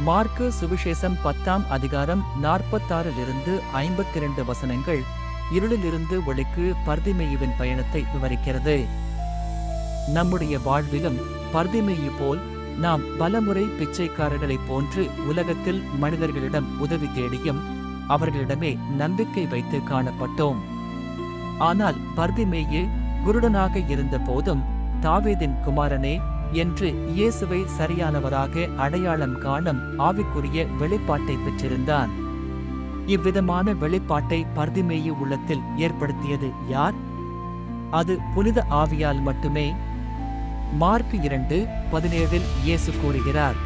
Mark சுவிசேஷம் 10ஆம் அதிகாரம் 46 52 வசனங்கள் இருளிலிருந்து ஒளிக்கு பர்திமேயுவின் பயணத்தை விவரிக்கிறது. நம்முடைய வாழ்விலும் பர்திமேயு போல் நாம் பலமுறை பிச்சைக்காரர்களைப் போன்று உலகத்தில் மனிதர்களிடம் உதவி தேடியும் அவர்களிடமே நம்பிக்கை வைத்து காணப்பட்டோம். ஆனால் பர்திமேயு குருடனாக இருந்த போதும் தாவீதின் குமாரனே என்று இயேசுவை சரியானவராக அடையாளம் காணும் ஆவிக்குரிய வெளிப்பாட்டை பெற்றிருந்தான். இவ்விதமான வெளிப்பாட்டை பர்திமேயு உள்ளத்தில் ஏற்படுத்தியது யார்? அது புனித ஆவியால் மட்டுமே. மார்க் 2:17 இயேசு கூறுகிறார்,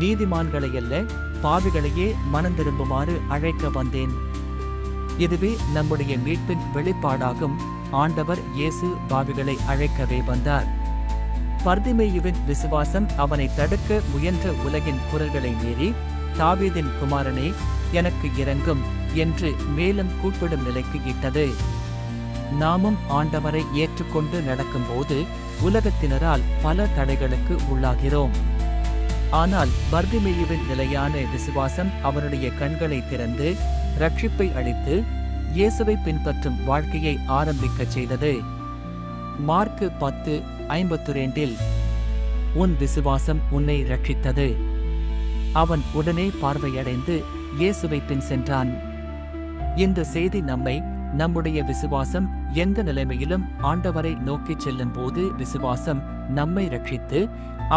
நீதிமான்களையல்ல பாவிகளையே மனந்திரும்புமாறு அழைக்க வந்தேன். இதுவே நம்முடைய மீட்பின் வெளிப்பாடாகும். ஆண்டவர் இயேசு பாவிகளை அழைக்கவே வந்தார். பர்திமேயுவின் விசுவாசம் அவனை தடுக்க முயன்ற உலகின் குரல்களை மீறி, தாவீதின் குமாரனே எனக்கு இரங்கும் என்று மேலும் கூப்பிடும் நிலைக்கு இட்டது. நாமும் ஆண்டவரை ஏற்றுக்கொண்டு நடக்கும்போது உலகத்தினரால் பல தடைகளுக்கு உள்ளாகிறோம். ஆனால் பர்திமேயுவின் நிலையான விசுவாசம் அவனுடைய கண்களை திறந்து ரட்சிப்பை அளித்து இயேசுவை பின்பற்றும் வாழ்க்கையை ஆரம்பிக்கச் செய்தது. மார்க்கு 10:52 உன் விசுவாசம் உன்னை ரட்சித்தது. அவன் உடனே பார்வையடைந்து இயேசுவை பின் சென்றான். இந்த செய்தி நம்முடைய விசுவாசம் எந்த நிலைமையிலும் ஆண்டவரை நோக்கிச் செல்லும் போது விசுவாசம் நம்மை ரட்சித்து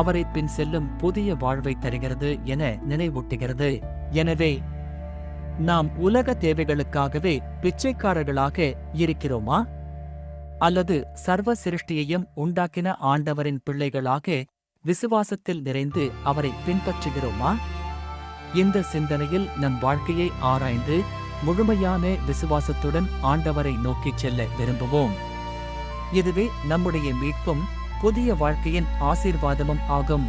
அவரை பின் செல்லும் புதிய வாழ்வை தருகிறது என நினைவூட்டுகிறது. எனவே நாம் உலக தேவைகளுக்காகவே பிச்சைக்காரர்களாக இருக்கிறோமா? அல்லது சர்வ சிருஷ்டியையும் உண்டாக்கின ஆண்டவரின் பிள்ளைகளாக விசுவாசத்தில் நிறைந்து அவரை பின்பற்றுகிறோமா? இந்த சிந்தனையில் நம் வாழ்க்கையை ஆராய்ந்து முழுமையான விசுவாசத்துடன் ஆண்டவரை நோக்கிச் செல்ல விரும்புவோம். இதுவே நம்முடைய மீட்பும் புதிய வாழ்க்கையின் ஆசீர்வாதமும் ஆகும்.